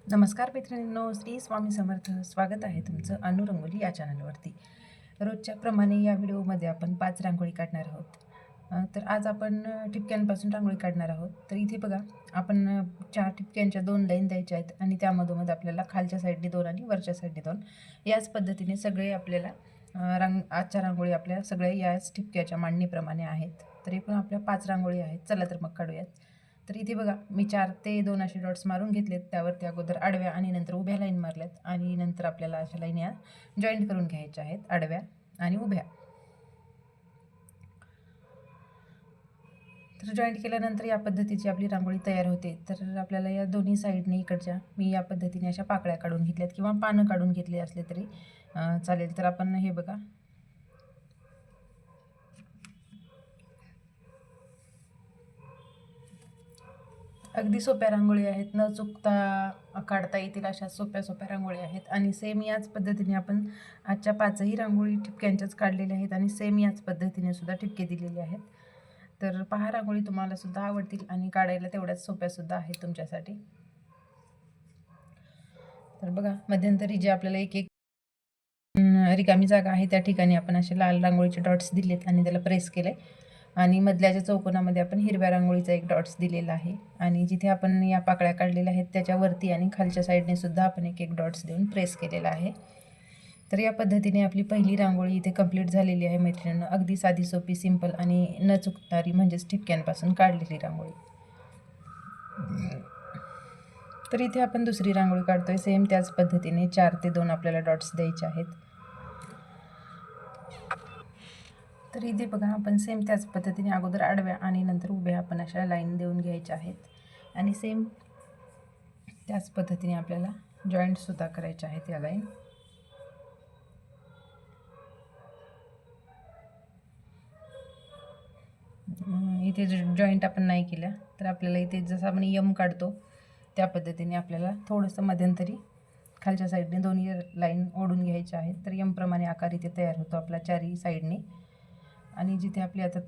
नमस्कार मित्रांनो, श्री स्वामी समर्थ. स्वागत आहे तुमचं अनु रंगोली या चॅनलवरती. रोजच्या प्रमाणे या व्हिडिओमध्ये आपण 5 रांगोळी काढणार आहोत. तर आज आपण ठिपक्यांपासून रांगोळी काढणार आहोत. तर इथे बघा, आपण 4 ठिपक्यांच्या 2 लाईन द्यायच्या आहेत आणि त्यामधोमध आपल्याला खालच्या साईडने 2 आणि वरच्या साईडने 2. याच पद्धतीने सगळे आपल्याला आजच्या रांगोळी आपल्या सगळ्या याच ठिपक्याच्या मांडणीप्रमाणे आहेत. तर एकूण आपल्या 5 रांगोळी आहेत. चला तर मग काढूयात. तर इथे बघा, मी 4 ते 2 असे डॉट्स मारून घेतलेत. त्यावरती अगोदर आडव्या आणि नंतर उभ्या लाईन मारल्यात आणि नंतर आपल्याला अशा लाईन या जॉईंट करून घ्यायच्या आहेत, आडव्या आणि उभ्या. तर जॉईंट केल्यानंतर या पद्धतीची आपली रांगोळी तयार होते. तर आपल्याला या दोन्ही साईडने इकडच्या मी या पद्धतीने अशा पाकळ्या काढून घेतल्यात किंवा पानं काढून घेतली असले तरी चालेल. तर आपण हे बघा, अगदी सोप्या रांगोळी आहेत, न चुकता काढता येतील अशा सोप्या सोप्या रांगोळी आहेत. आणि सेम याच पद्धतीने आपण आजच्या 5ही रांगोळी ठिपक्यांच्याच काढलेल्या आहेत आणि सेम याच पद्धतीने सुद्धा ठिपके दिलेले आहेत. तर पहा, रांगोळी तुम्हाला सुद्धा आवडतील आणि काढायला तेवढ्याच सोप्या सुद्धा आहेत तुमच्यासाठी. तर बघा, मध्यंतरी जे आपल्याला एक एक रिकामी जागा आहे त्या ठिकाणी आपण असे लाल रांगोळीचे डॉट्स दिलेत आणि त्याला प्रेस केले आणि मधल्याच्या चौकोनामध्ये आपण हिरव्या रांगोळीचा एक डॉट्स दिलेला आहे आणि जिथे आपण या पाकळ्या काढलेल्या आहेत त्याच्यावरती आणि खालच्या साईडने सुद्धा आपण एक एक डॉट्स देऊन प्रेस केलेला आहे. तर या पद्धतीने आपली पहिली रांगोळी इथे कंप्लीट झालेली आहे मैत्रिणींनो. अगदी साधी सोपी सिंपल आणि न चुकणारी म्हणजेच ठिपक्यांपासून काढलेली रांगोळी. तर इथे आपण दुसरी रांगोळी काढतोय. सेम त्याच पद्धतीने 4 ते 2 आपल्याला डॉट्स द्यायचे आहेत. तर इथे बघा, आपण सेम त्याच पद्धतीने अगोदर आडव्या आणि नंतर उभ्या आपण अशा लाईन देऊन घ्यायच्या आहेत आणि सेम त्याच पद्धतीने आपल्याला जॉईंटसुद्धा करायचे आहेत या लाईन. इथे जॉईंट आपण नाही केल्या तर आपल्याला इथे जसं आपण यम काढतो त्या पद्धतीने आपल्याला थोडंसं मध्यंतरी खालच्या साईडने दोन्ही लाईन ओढून घ्यायच्या आहेत. तर यमप्रमाणे आकार इथे तयार होतो आपला चारही साईडने. आणि जिथे आपली आता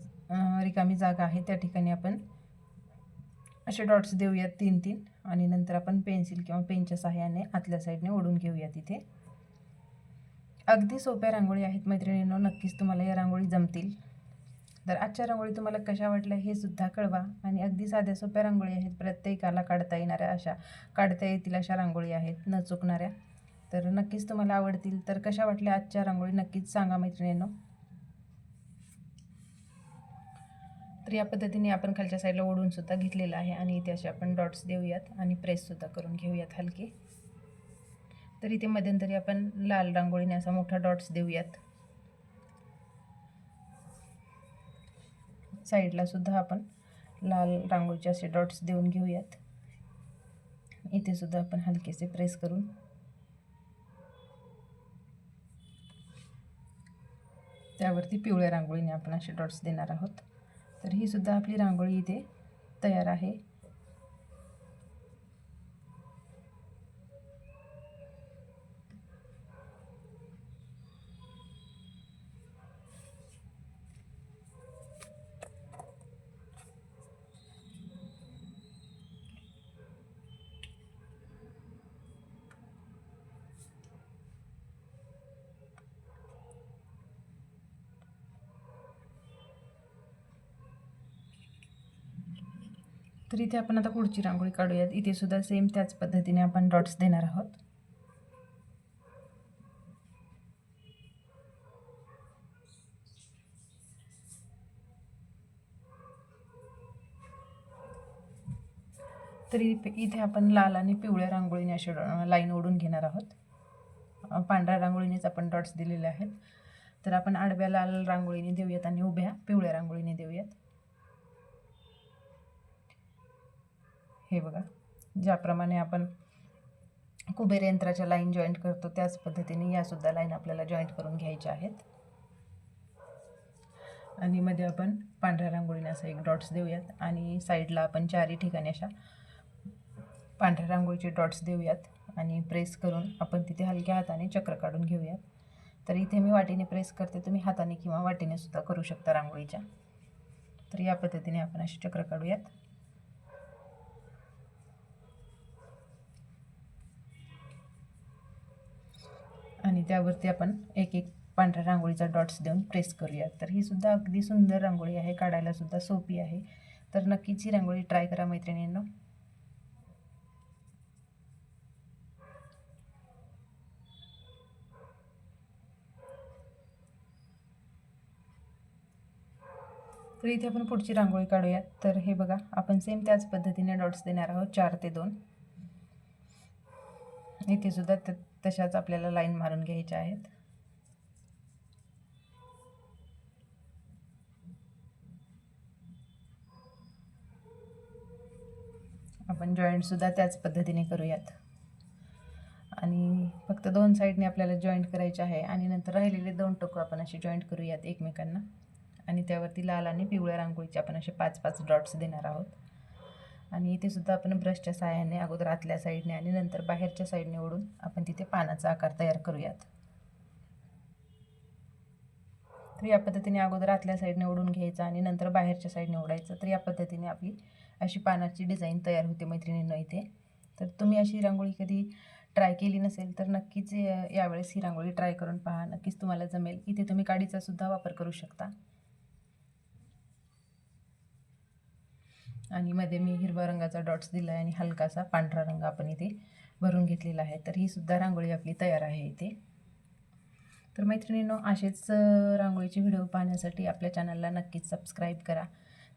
रिकामी जागा आहे त्या ठिकाणी आपण असे डॉट्स देऊयात 3-3 आणि नंतर आपण पेन्सिल किंवा पेनच्या सहाय्याने आतल्या साईडने ओढून घेऊयात. इथे अगदी सोप्या रांगोळी आहेत मैत्रिणींनो, नक्कीच तुम्हाला या रांगोळी जमतील. तर आजच्या रांगोळी तुम्हाला कशा वाटल्या हे सुद्धा कळवा. आणि अगदी साध्या सोप्या रांगोळी आहेत, प्रत्येकाला काढता येणाऱ्या अशा, काढता येतील अशा रांगोळी आहेत, न चुकणाऱ्या. तर नक्कीच तुम्हाला आवडतील. तर कशा वाटल्या आजच्या रांगोळी नक्कीच सांगा मैत्रिणींनो. तर या पद्धतीने आपण खालच्या साईडला ओढून सुद्धा घेतलेलं आहे आणि इथे असे आपण डॉट्स देऊयात आणि प्रेससुद्धा करून घेऊयात हलके. तर इथे मध्यंतरी आपण लाल रांगोळीने असा मोठा डॉट्स देऊयात. साईडला सुद्धा आपण लाल रांगोळीचे असे डॉट्स देऊन घेऊयात. इथे सुद्धा आपण हलकेसे प्रेस करून त्यावरती पिवळ्या रांगोळीने आपण असे डॉट्स देणार आहोत. तर ही सुद्धा आपली रांगोळी इथे तयार आहे. तर इथे आपण आता पुढची रांगोळी काढूयात. इथे सुद्धा सेम त्याच पद्धतीने आपण डॉट्स देणार आहोत. तर इथे आपण लाल आणि पिवळ्या रांगोळीने असे लाईन ओढून घेणार आहोत. पांढऱ्या रांगोळीनेच आपण डॉट्स दिलेले आहेत. तर आपण आडव्या लाल रांगोळीने देऊयात आणि उभ्या पिवळ्या रांगोळीने देऊयात. हे बघा, ज्याप्रमाणे आपण कुबेर यंत्राच्या लाईन जॉईंट करतो त्याच पद्धतीने यासुद्धा लाईन आपल्याला जॉईंट करून घ्यायच्या आहेत. आणि मध्ये आपण पांढऱ्या रांगोळीने असा एक डॉट्स देऊयात आणि साईडला आपण चारही ठिकाणी अशा पांढऱ्या रांगोळीचे डॉट्स देऊयात आणि प्रेस करून आपण तिथे हलक्या हाताने चक्र काढून घेऊयात. तर इथे मी वाटीने प्रेस करते, तुम्ही हाताने किंवा वाटीने सुद्धा करू शकता रांगोळीच्या. तर या पद्धतीने आपण असे चक्र काढूयात. त्यावरती आपण एक एक पांढऱ्या रांगोळीचा डॉट्स देऊन प्रेस करूयात. तर ही सुद्धा अगदी सुंदर रांगोळी आहे, काढायला सुद्धा सोपी आहे. तर नक्कीच ही रांगोळी ट्राय करा मैत्रिणींनो. तर इथे आपण पुढची रांगोळी काढूयात. तर हे बघा, आपण सेम त्याच पद्धतीने डॉट्स देणार आहोत 4 ते 2. इथे सुद्धा तशाच आपल्याला लाईन मारून घ्यायच्या आहेत. आपण जॉईंटसुद्धा त्याच पद्धतीने करूयात. आणि फक्त 2 साईडने आपल्याला जॉईंट करायचे आहे आणि नंतर राहिलेले 2 टोकं आपण असे जॉईंट करूयात एकमेकांना. आणि त्यावरती लाल आणि पिवळ्या रांगोळीचे आपण असे 5-5 डॉट्स देणार आहोत. आणि इथे सुद्धा आपण ब्रशच्या साहाय्याने अगोदर आतल्या साईडने आणि नंतर बाहेरच्या साईडने ओढून आपण तिथे पानाचा आकार तयार करूयात. तर या पद्धतीने अगोदर आतल्या साईडने ओढून घ्यायचं आणि नंतर बाहेरच्या साईडने ओढायचं. तर या पद्धतीने आपली अशी पानाची डिझाईन तयार होते मैत्रिणींनो इथे. तर तुम्ही अशी रांगोळी कधी ट्राय केली नसेल तर नक्कीच यावेळेस ही रांगोळी ट्राय करून पहा, नक्कीच तुम्हाला जमेल. इथे तुम्ही काडीचा सुद्धा वापर करू शकता. आणि मध्ये मी हिरव्या रंगाचा डॉट्स दिला आहे आणि हलकासा पांढरा रंग आपण इथे भरून घेतलेला आहे. तर ही सुद्धा रांगोळी आपली तयार आहे इथे. तर मैत्रिणींनो, असेच रांगोळीचे व्हिडिओ पाहण्यासाठी आपल्या चॅनलला नक्कीच सबस्क्राईब करा.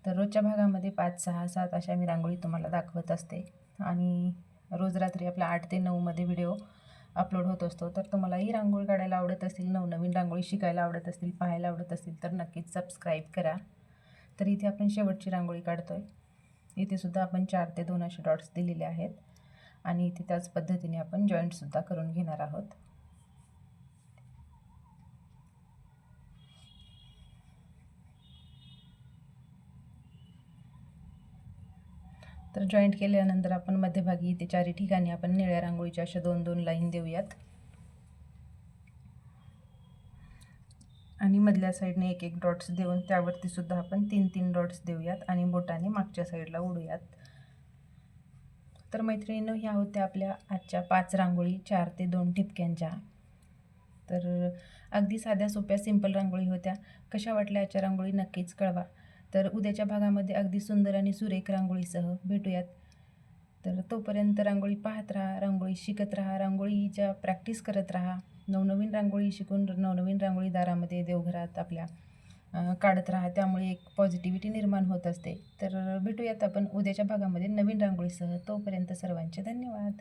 तर रोजच्या भागामध्ये 5, 6, 7 अशा मी रांगोळी तुम्हाला दाखवत असते. आणि रोज रात्री आपला 8 ते 9मध्ये व्हिडिओ अपलोड होत असतो. तर तुम्हालाही रांगोळी काढायला आवडत असतील, नवनवीन रांगोळी शिकायला आवडत असतील, पाहायला आवडत असतील तर नक्कीच सबस्क्राईब करा. तर इथे आपण शेवटची रांगोळी काढतो आहे. इथे सुद्धा आपण 4 ते 2 असे डॉट्स दिलेले आहेत आणि इथे त्याच पद्धतीने आपण जॉईंटसुद्धा करून घेणार आहोत. तर जॉईंट केल्यानंतर आपण मध्यभागी इथे 4 ठिकाणी आपण निळ्या रांगोळीच्या अशा 2-2 लाईन देऊयात. आणि मधल्या साईडने 1-1 डॉट्स देऊन त्यावरती सुद्धा आपण 3-3 डॉट्स देऊयात आणि बोटाने मागच्या साईडला ओढूयात. तर मैत्रिणींनो, ह्या होत्या आपल्या आजच्या 5 रांगोळी 4 ते 2 ठिपक्यांच्या. तर अगदी साध्या सोप्या सिंपल रांगोळी होत्या. कशा वाटल्या आजच्या रांगोळी नक्कीच कळवा. तर उद्याच्या भागामध्ये अगदी सुंदर आणि सुरेख रांगोळीसह भेटूयात. तर तोपर्यंत रांगोळी पाहत राहा, रांगोळी शिकत राहा, रांगोळीच्या प्रॅक्टिस करत राहा. नवनवीन रांगोळी शिकून नवनवीन रांगोळी दारामध्ये देवघरात आपल्या काढत राहा. त्यामुळे एक पॉझिटिव्हिटी निर्माण होत असते. तर भेटूयात आपण उद्याच्या भागामध्ये नवीन रांगोळीसह. तोपर्यंत सर्वांचे धन्यवाद.